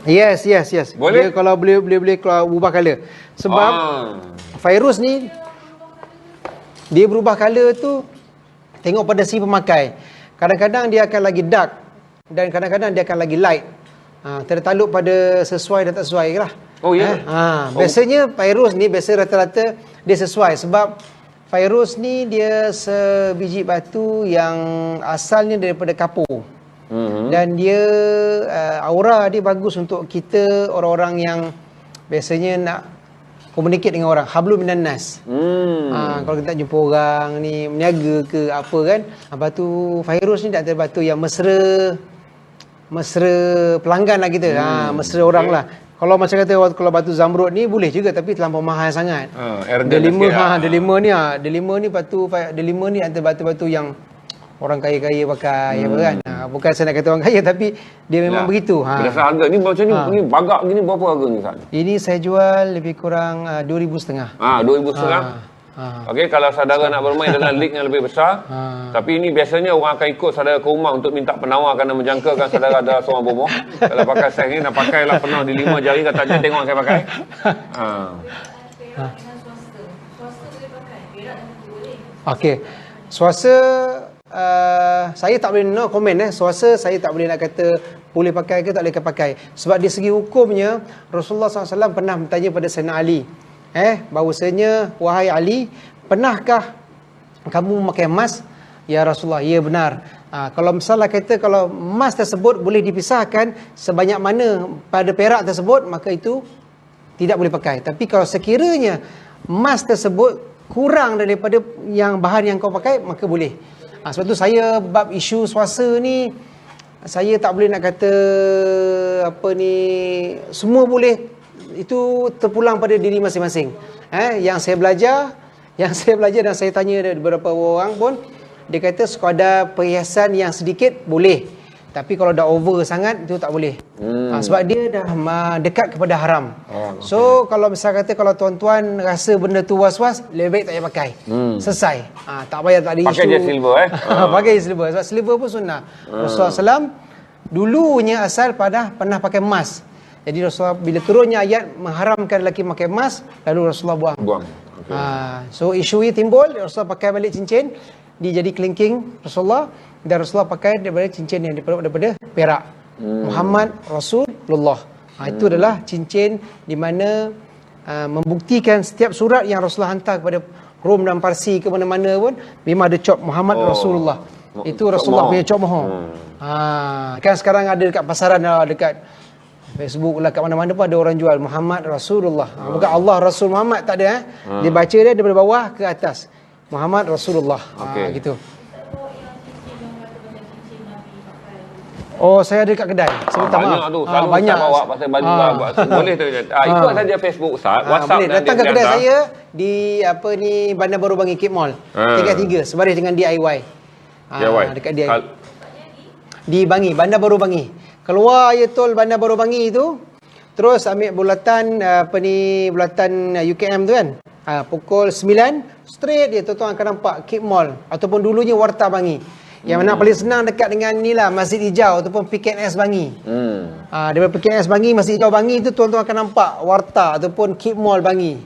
Yes. Boleh? Dia kalau boleh keluar ubah color. Sebab Fairuz ni dia berubah color tu tengok pada si pemakai. Kadang-kadang dia akan lagi dark dan kadang-kadang dia akan lagi light. Tertaluk pada sesuai dan tak sesuai lah. Oh ya. Biasanya Fairuz ni biasa rata-rata dia sesuai sebab Fairuz ni dia sebiji batu yang asalnya daripada kapur. Dan dia aura dia bagus untuk kita orang-orang yang biasanya nak communicate dengan orang, hablum minan nas. Kalau kita tak jumpa orang ni meniaga ke apa kan, batu Fairuz ni antara batu yang mesra pelanggan lah kita. Mesra orang lah. Kalau macam kata kalau batu zamrud ni boleh juga tapi terlampau mahal sangat. D5 ni batu D5 ni antara batu-batu yang orang kaya-kaya pakai apa kan. Bukan saya nak kata orang kaya tapi dia memang begitu. Berdasar harga ni macam ni bagak gini berapa harga ni Ustaz? Ini saya jual lebih kurang 2,500. 2,500. Okey, kalau saudara nak bermain dalam lig yang lebih besar, tapi ini biasanya orang akan ikut saudara ke rumah untuk minta penawar kerana menjangkakan saudara ada seorang bomoh. Kalau pakai set ni nak pakailah penuh di 5 jari kata je tengok saya pakai. Okey. Swasta saya tak boleh no komen Swasta saya tak boleh nak kata boleh pakai ke tak boleh pakai. Sebab di segi hukumnya Rasulullah SAW pernah bertanya pada Sayyidina Ali bahawasanya wahai Ali, pernahkah kamu memakai emas? Ya Rasulullah, ya benar. Kalau misalnya kata kalau emas tersebut boleh dipisahkan sebanyak mana pada perak tersebut, maka itu tidak boleh pakai. Tapi kalau sekiranya emas tersebut kurang daripada yang bahan yang kau pakai, maka boleh. Sebab tu saya bab isu swasta ni saya tak boleh nak kata apa ni semua boleh, itu terpulang pada diri masing-masing. Yang saya belajar dan saya tanya dari beberapa orang pun, dia kata sekadar perhiasan yang sedikit boleh. Tapi kalau dah over sangat itu tak boleh. Sebab dia dah dekat kepada haram. So kalau misal kata kalau tuan-tuan rasa benda tu was-was, lebih baik tak payah pakai. Selesai. Tak payah tak ada isu. Pakai je silver Pakai silver. Sebab silver pun sunnah. Rasulullah SAW dulunya asal pernah pakai emas. Jadi Rasulullah bila turunnya ayat mengharamkan lelaki pakai emas, lalu Rasulullah buang. Okay. So isu ini timbul, Rasulullah pakai balik cincin, dia jadi kelingking Rasulullah, dan Rasulullah pakai daripada cincin yang daripada perak. Muhammad Rasulullah. Itu adalah cincin di mana membuktikan setiap surat yang Rasulullah hantar kepada Rom dan Parsi ke mana-mana pun memang ada cop Muhammad Rasulullah. Itu Rasulullah punya cop mohon. Kan sekarang ada dekat pasaran, dekat Facebook lah, kat mana-mana pun ada orang jual Muhammad Rasulullah. Bukan Allah Rasul Muhammad, tak ada. Dia baca dia daripada bawah ke atas. Muhammad Rasulullah. Gitu. Oh, saya ada dekat kedai. Saya minta maaf. Banyak tu. Selalu banyak. Ustaz bawa pasal baju boleh tu. Ikut saja Facebook Ustaz. WhatsApp boleh datang ke kedai saya di Bandar Baru Bangi, Cape Mall. Tingkat 3 sebaris dengan DIY. Dekat dia. Di Bangi, Bandar Baru Bangi. Keluar je tol Bandar Baru Bangi tu, terus ambil bulatan bulatan UKM tu kan. Pukul 9 straight dia tuan-tuan akan nampak Cape Mall ataupun dulunya Warta Bangi. Yang mana paling senang dekat dengan ni lah Masjid Hijau ataupun PKNS Bangi. Daripada PKNS Bangi, Masjid Hijau Bangi tu tuan-tuan akan nampak Warta ataupun Cape Mall Bangi.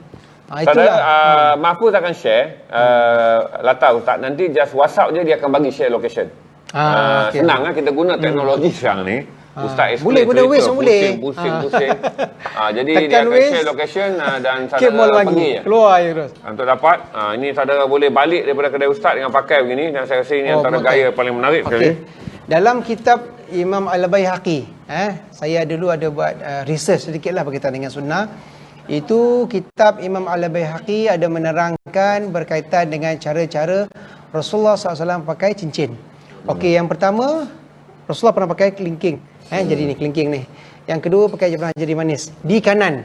Itulah. Mahfuz akan share Lata Ustaz, nanti just WhatsApp je dia akan bagi share location. Senang lah kita guna teknologi sekarang ni. Ustaz boleh guna Waze pun boleh. Pusing. Jadi dia akan share location dan saudara pergi keluar je terus. Untuk dapat ini saudara boleh balik daripada kedai Ustaz dengan pakai begini, dan saya rasa ini antara gaya paling menarik sekali. Dalam kitab Imam Al-Baihaqi, saya dulu ada buat research sedikit lah berkaitan dengan sunnah. Itu kitab Imam Al-Baihaqi ada menerangkan berkaitan dengan cara-cara Rasulullah SAW pakai cincin. Okey, yang pertama Rasulullah pernah pakai kelingking. Jadi ni kelingking ni. Yang kedua pakai pernah jadi manis di kanan.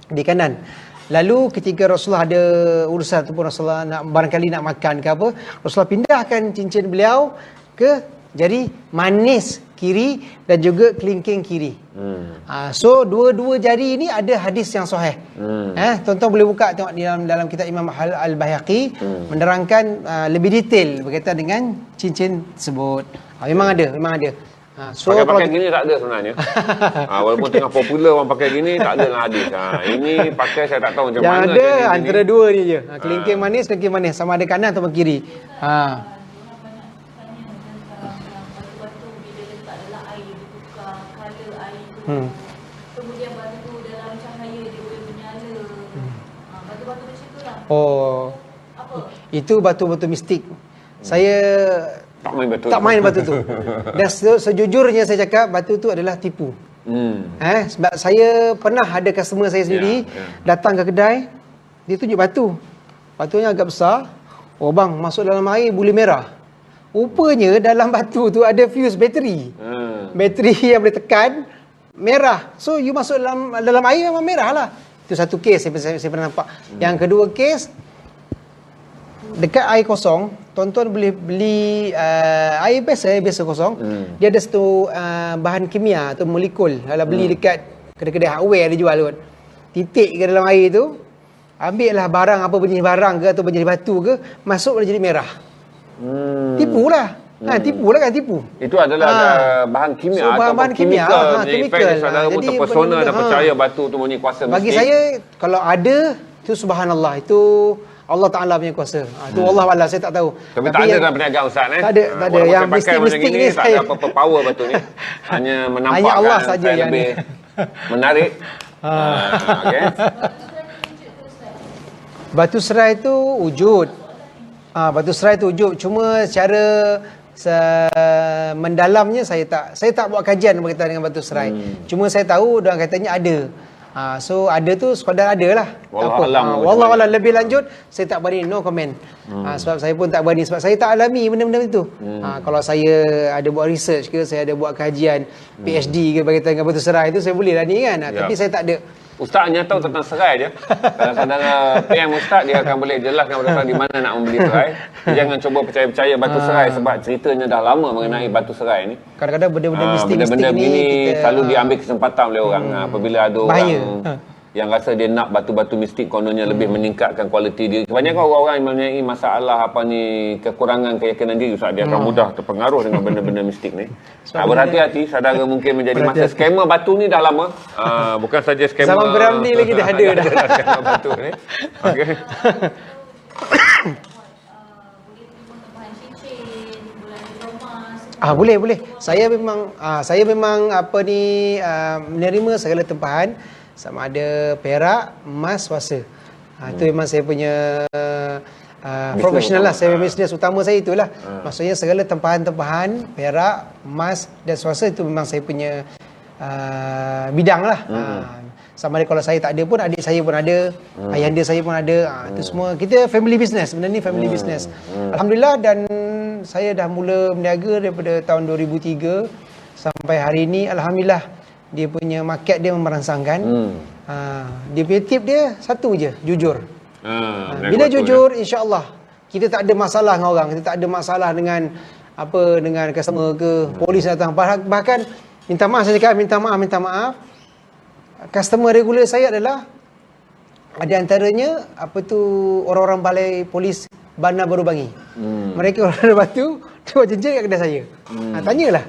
Di kanan. Lalu ketika Rasulullah ada urusan ataupun Rasulullah barangkali nak makan ke apa, Rasulullah pindahkan cincin beliau ke jari manis kiri dan juga kelingking kiri. So dua-dua jari ini ada hadis yang sahih. Tuan-tuan boleh buka tengok di dalam kitab Imam Al-Baihaqi menerangkan lebih detail berkaitan dengan cincin tersebut. Memang ada. So pakai gini tak ada sebenarnya. Walaupun tengah popular orang pakai gini, tak ada lah hadis. Ini pakai saya tak tahu macam yang mana. ada antara dua ni je. Kelingking manis, sama ada kanan atau kiri. Kemudian batu tu dalam cahaya dia boleh menyala. Batu-batu macam tu lah. Oh. Apa? Itu batu-batu mistik. Saya tak main batu tu. Dan sejujurnya saya cakap batu tu adalah tipu. Sebab saya pernah ada customer saya sendiri datang ke kedai, dia tunjuk batu. Batunya agak besar. Oh bang, masuk dalam air boleh merah. Rupanya dalam batu tu ada fuse bateri. Bateri yang boleh tekan merah. So you masuk dalam air memang merah lah. Itu satu kes saya pernah nampak. Yang kedua kes, dekat air kosong, tuan-tuan boleh beli air biasa kosong. Dia ada satu bahan kimia atau molekul. Kalau beli dekat kedai-kedai hardware dia jual kot. Titik ke dalam air tu, ambil lah barang, apa jenis barang ke atau jenis batu ke, masuk dia jadi merah. Tipu lah. Tipu. Itu adalah bahan kimia So, bahan kimia, chemical. Saudara pun terpesona dan percaya batu tu mempunyai kuasa bagi mistik. saya, kalau ada, itu subhanallah. Itu Allah Ta'ala punya kuasa. Itu Allah Allah, saya tak tahu. Tapi tak ada dalam perniagaan Ustaz Tak ada. Walaupun Yang saya pakai macam mistik gini, ni tak ada apa-apa power batu ni. Hanya menampakkan Hanya Allah saja saya yang lebih menarik. Okay. Batu serai itu wujud. Batu serai itu wujud. Cuma secara mendalamnya saya tak buat kajian berkaitan dengan batu serai. Cuma saya tahu orang katanya ada. So ada tu sekadar ada lah. Wallahualam lebih lanjut saya tak berani, no comment. Sebab saya pun tak berani, sebab saya tak alami benda-benda itu. Kalau saya ada buat research ke, saya ada buat kajian PhD ke berkaitan dengan batu serai itu, saya boleh lah ni kan. Tapi saya tak ada. Ustaz hanya tahu tentang serai je. Kalau saudara PM Ustaz, dia akan boleh jelaskan kepada saudara di mana nak membeli serai. Jangan cuba percaya-percaya batu serai sebab ceritanya dah lama mengenai batu serai ni. Kadang-kadang benda-benda mistik-mistik benda-benda ni begini kita, selalu diambil kesempatan oleh orang. Apabila ada bahaya. orang yang rasa dia nak batu-batu mistik, kononnya lebih meningkatkan kualiti diri. Kebanyakan orang-orang yang mempunyai masalah kekurangan keyakinan diri, Ustaz, dia akan mudah terpengaruh dengan benda-benda mistik ni. Berhati-hati, saudara mungkin menjadi masa skema batu ni dah lama. Bukan saja skema zaman Beramli lagi dah ada dah. Skema batu ni. Okey. Boleh. Saya memang menerima segala tempahan, sama ada perak, emas, swasta. Itu memang saya punya profesional lah. Saya bisnes utama saya itulah. Maksudnya segala tempahan-tempahan perak, emas dan swasta itu memang saya punya bidang lah. Sama ada kalau saya tak ada pun, adik saya pun ada, ayahanda saya pun ada. Itu semua kita family business. Benda ni family business. Alhamdulillah, dan saya dah mula berniaga daripada tahun 2003 sampai hari ini. Alhamdulillah, dia punya market dia merangsangkan. Dia punya tip dia satu je, jujur. Bila jujur, insya-Allah kita tak ada masalah dengan orang, kita tak ada masalah dengan dengan customer ke, polis datang. Bahkan minta maaf, saya cakap minta maaf. Customer regular saya adalah ada antaranya orang-orang balai polis Bandar Baru Bangi. Mereka orang batu, dia buat cincin kat kedai saya. Tanyalah.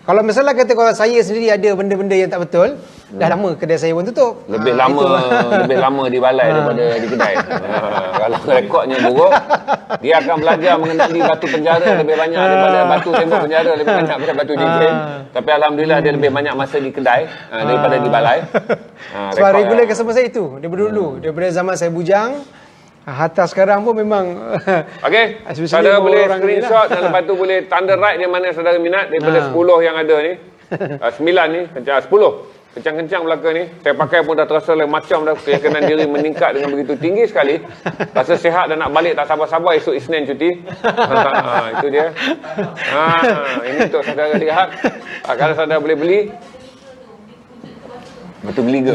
Kalau misalnya kalau saya sendiri ada benda-benda yang tak betul, dah lama kedai saya pun tutup. Lebih lama di balai daripada di kedai. Kalau rekodnya buruk, dia akan belajar mengenali batu penjara lebih banyak daripada batu tembok penjara, lebih banyak daripada batu cincin. Tapi alhamdulillah dia lebih banyak masa di kedai daripada di balai. Sebab regular customer saya itu daripada dulu, daripada zaman saya bujang. Hatta sekarang pun memang. Okey, saudara boleh screenshot dan lepas tu boleh tanda right yang mana saudara minat daripada 10 yang ada ni. 9 ni, 10. Kencang-kencang belakang ni. Saya pakai pun dah terasa macam dah keyakinan diri meningkat dengan begitu tinggi sekali. Rasa sihat dan nak balik tak sabar-sabar esok Isnin cuti. Itu dia. Ini untuk saudara lihat. Kalau saudara boleh beli.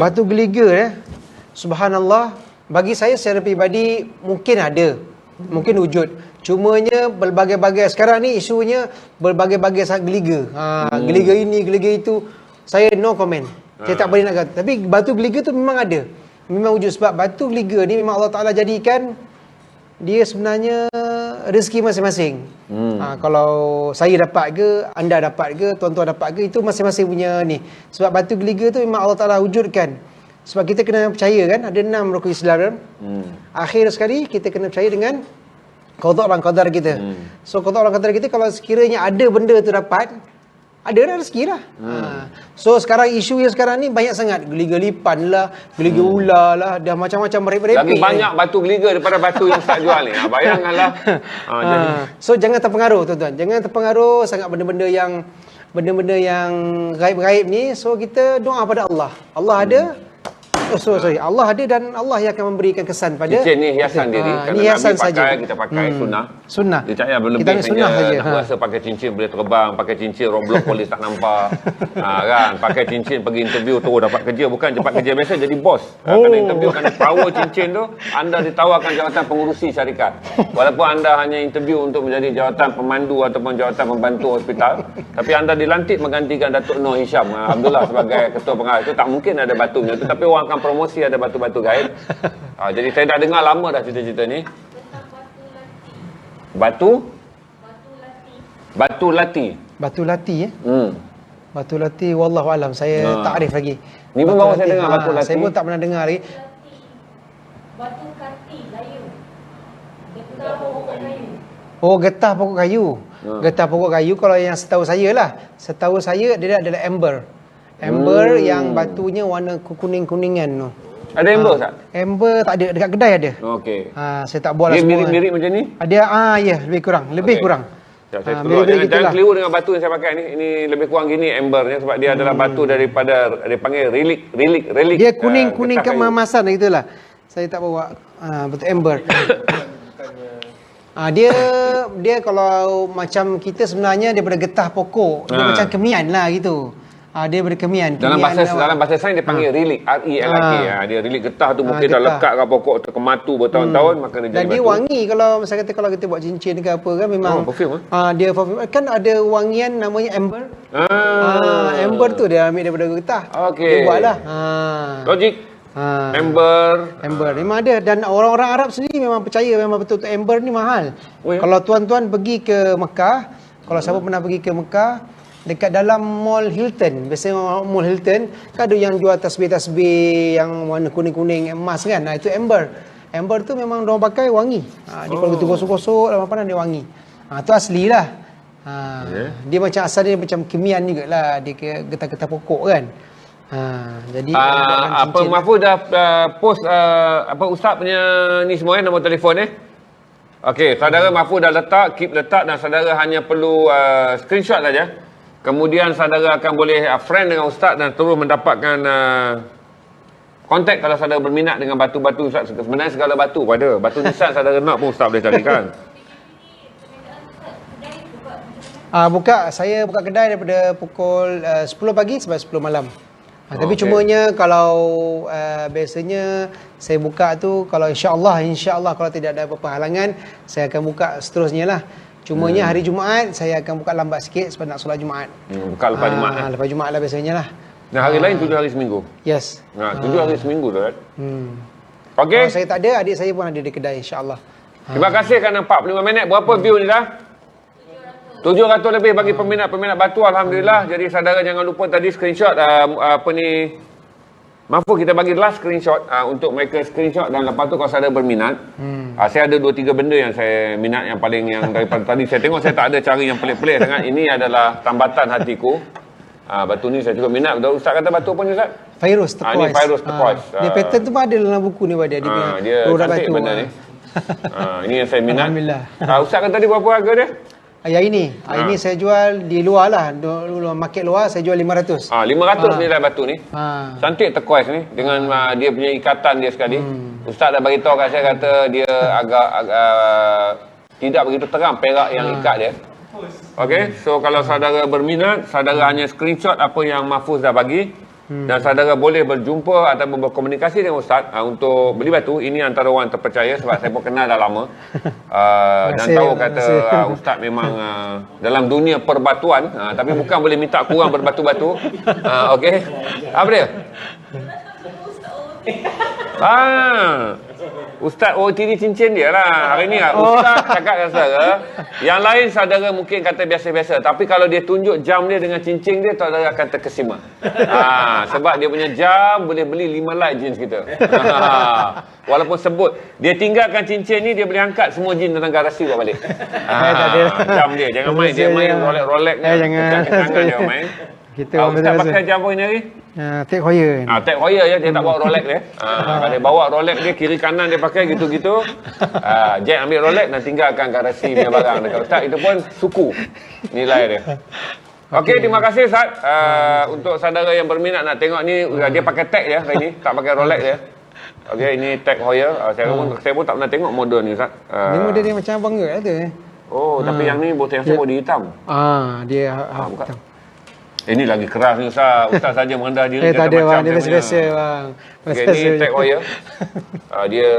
Batu geliga. subhanallah, bagi saya secara peribadi mungkin ada, mungkin wujud. Cumanya berbagai-bagai, sekarang ni isunya berbagai-bagai sangat geliga. Geliga ini, geliga itu. Saya no comment. Saya tak boleh nak kata. Tapi batu geliga tu memang ada. Memang wujud, sebab batu geliga ni memang Allah Ta'ala jadikan dia sebenarnya rezeki masing-masing. Kalau saya dapat ke, anda dapat ke, tuan-tuan dapat ke, itu masing-masing punya ni. Sebab batu geliga tu memang Allah Ta'ala wujudkan. Sebab kita kena percaya kan, ada 6 rukun Islam. Akhir sekali kita kena percaya dengan qada dan qadar kita. So qada dan qadar kita, kalau sekiranya ada benda tu dapat, ada dah rezeki lah. So sekarang isu yang sekarang ni banyak sangat. Geliga lipan lah, geliga ular lah, dah macam-macam merepek-repek. Lagi banyak batu geliga daripada batu yang Ustaz jual ni. Bayangkanlah. Jadi So jangan terpengaruh tuan-tuan. Jangan terpengaruh sangat benda-benda yang gaib-gaib ni. So kita doa pada Allah. Allah ada. Allah ada dan Allah yang akan memberikan kesan pada cincin ni hiasan diri. Kerana ni hiasan Nabi pakai, saja. kita pakai Sunnah. Dia tak payah berlebih. Kita ambil sunnah saja. Nak rasa pakai cincin boleh terbang, pakai cincin roblok polis tak nampak. Kan, pakai cincin pergi interview terus dapat kerja, bukan cepat kerja biasa jadi bos. Kena interview, kerana power cincin tu anda ditawarkan jawatan pengurusi syarikat. Walaupun anda hanya interview untuk menjadi jawatan pemandu ataupun jawatan pembantu hospital, tapi anda dilantik menggantikan Datuk Noh Hisham Abdullah sebagai ketua pengarah. Itu tak mungkin ada batunya tu, tapi orang akan promosi ada batu-batu gaib. Jadi saya dah dengar lama dah cerita-cerita ni. Batu lati. Batu lati Batu lati wallahu alam, saya tak arif lagi. Ni pun baru saya dengar batu lati. Saya pun tak pernah dengar lagi. Batu kati layu. Getah pokok kayu. Oh, getah pokok kayu. Getah pokok kayu kalau yang setahu saya lah. Setahu saya dia adalah amber. Amber yang batunya warna kuning-kuningan tu. Ada amber tak? Amber tak ada, dekat kedai ada. Okey. Saya tak buat lah Dia semua. mirip-mirip macam ni? Ada, ya, lebih kurang. Lebih Okey. kurang. Ya, saya keluar. Jangan keliru dengan batu yang saya pakai ni. Ini lebih kurang gini ambernya, sebab dia adalah batu daripada, dia panggil relik. Dia kuning-kuning keemasan gitulah. Saya tak bawa betul amber. Dia kalau macam kita sebenarnya daripada getah pokok. Dia macam kemian lah gitu. Dia berkemian. Dalam bahasa sains dia panggil relik, R-E-L-I-K. Dia relik getah tu mungkin dah lekat kat pokok terkematu bertahun-tahun, maka dia jadi dan batu. dia wangi kalau misalnya kata kalau kita buat cincin ke apa kan memang perfume dia perfume kan ada wangian namanya amber. Amber tu dia ambil daripada getah. Okey. Dia buatlah. Logik. Amber memang ada, dan orang-orang Arab sendiri memang percaya memang betul amber ni mahal. Kalau tuan-tuan pergi ke Mekah, kalau siapa pernah pergi ke Mekah, dekat dalam Mall Hilton, biasanya Mall Hilton kan ada yang jual tasbih-tasbih yang warna kuning-kuning emas kan. Itu amber. Amber tu memang diorang pakai wangi. Dia kalau kita gosok-gosok dalam panas dia wangi. Tu asli lah. Dia macam asal dia macam kemian jugalah, dia ke getah-getah pokok kan. Jadi apa Mahfuz dah post apa Ustaz punya ni semua nombor telefon Okey, saudara Mahfuz dah keep letak, dan saudara hanya perlu screenshot saja. Kemudian saudara akan boleh friend dengan Ustaz dan terus mendapatkan kontak kalau saudara berminat dengan batu-batu Ustaz. Sebenarnya segala batu ada. Batu nisan saudara nak pun Ustaz boleh carikan. Saya buka kedai daripada pukul 10 pagi sampai 10 malam. Tapi cumanya kalau biasanya saya buka tu kalau insya-Allah kalau tidak ada apa-apa halangan, saya akan buka seterusnya lah. Cumanya hari Jumaat saya akan buka lambat sikit sebab nak solat Jumaat. Buka lepas Jumaat. Lepas Jumaat lah biasanya lah. Dan hari lain 7 hari seminggu. Yes. 7 hari seminggu tu kan. Okey. Kalau saya tak ada, adik saya pun ada di kedai insya-Allah. Terima kasih kerana 45 minit. Berapa view ni dah? 700 lebih bagi peminat-peminat batu, alhamdulillah. Jadi saudara jangan lupa tadi screenshot Mahfuz kita bagi last screenshot untuk mereka screenshot, dan lepas tu kalau saudara berminat, saya ada 2-3 benda yang saya minat yang daripada tadi saya tengok saya tak ada cari yang pelik-pelik sangat. Ini adalah tambatan hatiku. Batu ni saya cukup minat. Ustaz kata batu apa ni Ustaz? Fairuz turquoise. Ini Fairuz turquoise. Dia pattern tu pun ada dalam buku ni dia dia cantik batu. benda ni. Ini yang saya minat. Alhamdulillah. Ustaz kata tadi berapa harga dia? Ini saya jual di luar lah, market luar saya jual 500. 500 nilai batu ni. Cantik turquoise ni dengan dia punya ikatan dia sekali. Ustaz dah bagi tahu kat saya, kata dia agak tidak begitu terang perak yang ikat dia. Okey, so kalau saudara berminat, saudara hanya screenshot apa yang Mahfuz dah bagi. Dan saudara boleh berjumpa atau berkomunikasi dengan Ustaz untuk beli batu. Ini antara orang terpercaya sebab saya pun kenal dah lama. Dan tahu kata Ustaz memang dalam dunia perbatuan, tapi bukan boleh minta kurang berbatu-batu. Okey. Apa dia? Ustaz OOTD cincin dia lah. Hari ni Ustaz cakap dengan saudara. Yang lain saudara mungkin kata biasa-biasa. Tapi kalau dia tunjuk jam dia dengan cincin dia, saudara akan terkesima. Sebab dia punya jam boleh beli 5 light jeans kita. Walaupun sebut. Dia tinggalkan cincin ni, dia boleh angkat semua jeans dalam garasi buat balik. Jam dia. Jangan main. Dia main Rolex ni. Jangan. Tangan dia main. Ustaz pakai jam apa ni hari? Tag Heuer. Tag Heuer je, dia tak bawa Rolex dia. Kalau dia bawa Rolex dia, kiri kanan dia pakai gitu-gitu. Jack ambil Rolex dan tinggalkan garasi punya barang dekat Ustaz. Itu pun suku nilai dia. Okey, terima kasih Ustaz. Untuk saudara yang berminat nak tengok ni, dia pakai tag je hari ni, tak pakai Rolex dia. Okey, ini tag Heuer. Saya pun tak pernah tengok model ni Ustaz. Ni model dia macam abang ke tu. Oh, tapi yang ni botol bodi hitam. Dia bukan. Ini lagi keras ni Ustaz. Ustaz saja merendah diri tak kata ada macam bang, dia biasa-biasa bang. Okay, ni tag Heuer. Dia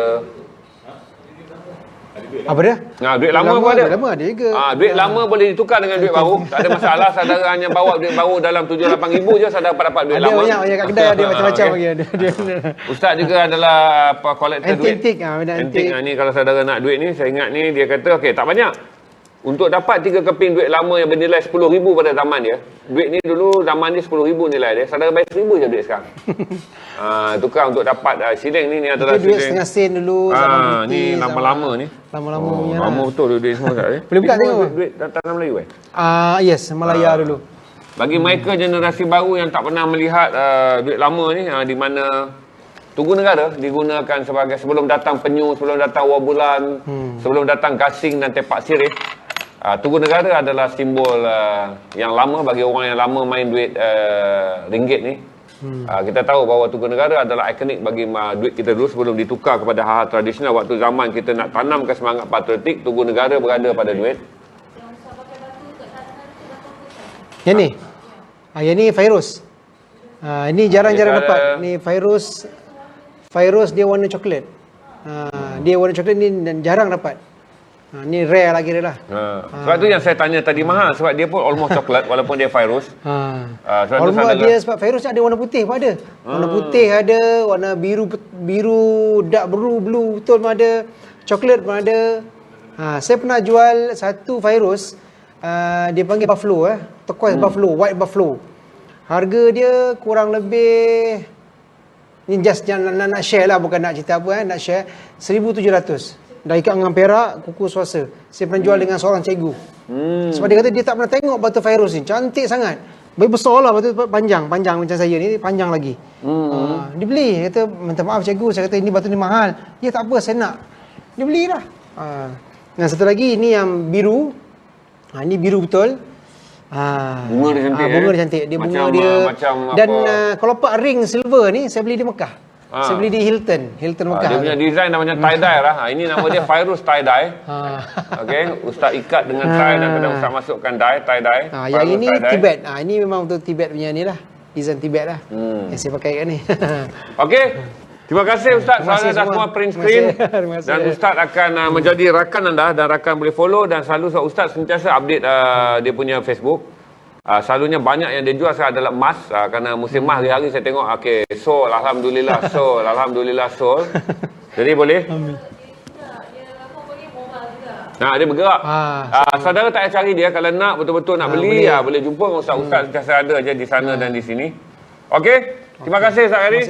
apa dia? Duit lama pun ada. Duit lama ada juga. Duit lama boleh ditukar dengan duit baru. Tak ada masalah. Saudara hanya bawa duit baru dalam 7-8 ribu je, saudara dapat duit lama. Ada banyak kat kedai, ada macam-macam lagi. Ustaz juga adalah kolektor duit. Antik. Antik. Ni kalau saudara nak duit ni, saya ingat ni dia kata okey, tak banyak. Untuk dapat 3 keping duit lama yang bernilai 10,000 pada zaman dia. Duit ni dulu zaman dia 10,000 nilai dia. Saudara bayar 1,000 je duit sekarang. Tukar untuk dapat shilling ni adalah itu duit setengah sen dulu. Ni lama-lama ni. Lama-lama punya. Lama betul duit semua tak eh. Boleh buka tengok. Duit tanah Melayu Yes, Malaya dulu. Bagi mereka generasi baru yang tak pernah melihat duit lama ni, di mana Tugu Negara digunakan sebagai sebelum datang penyu, sebelum datang wabulan, sebelum datang gasing dan tepak sirih. Tugu Negara adalah simbol yang lama bagi orang yang lama main duit ringgit ni. Kita tahu bahawa Tugu Negara adalah ikonik bagi duit kita dulu sebelum ditukar kepada hal-hal tradisional. Waktu zaman kita nak tanamkan semangat patriotik, Tugu Negara berada pada duit. Yang ni? Yang ni Fairuz. Ini jarang-jarang dapat. Ni Fairuz dia warna coklat. Dia warna coklat ni jarang dapat. Ni rare lagi dia lah. Sebab tu yang saya tanya tadi mahal. Sebab dia pun almost coklat walaupun dia Fairuz. Almost dia sebab Fairuz ada warna putih pun ada. Warna putih ada, warna biru dark blue betul pun ada. Coklat pun ada. Saya pernah jual satu Fairuz. Dia panggil Buffalo turquoise Buffalo, white Buffalo. Harga dia kurang lebih, ni just nak share lah, bukan nak cerita apa nak share, 1,700. Dah ikat dengan perak, kuku swasta. Saya pernah jual dengan seorang cikgu. Sebab dia kata dia tak pernah tengok batu Fairuz ni. Cantik sangat. Baik besar lah batu, panjang macam saya ni, panjang lagi. Dia beli. Dia kata, minta maaf cikgu, saya kata ini batu ni mahal. Ya tak apa, saya nak. Dia belilah. Dan satu lagi, ini yang biru. Ini biru betul. Bunga dia cantik. Bunga dia cantik. Dia bunga dia. Dan kelopak ring silver ni, saya beli di Mekah. Saya beli di Hilton Mekah. Dia punya design dah macam tie-dye lah. Ini nama dia Fairuz tie-dye. Okey, Ustaz ikat dengan tie dan kadang Ustaz masukkan tie-dye. Yang ini Tibet. Ini memang betul Tibet punya ni lah. Design Tibet lah. Yang saya pakai kat ni. Okey. Terima kasih Ustaz. Soalan dah semua print screen. Dan Ustaz akan menjadi rakan anda dan rakan boleh follow dan selalu Ustaz sentiasa update dia punya Facebook. Selalunya banyak yang dia jual sekarang adalah emas, kerana musim emas hari-hari saya tengok sold, alhamdulillah sold. Jadi boleh dia bergerak. Saudara tak payah cari dia. Kalau nak betul-betul nak beli boleh jumpa dengan Ustaz. Ustaz sentiasa ada je di sana dan di sini. Okey, terima kasih Ustaz Ari.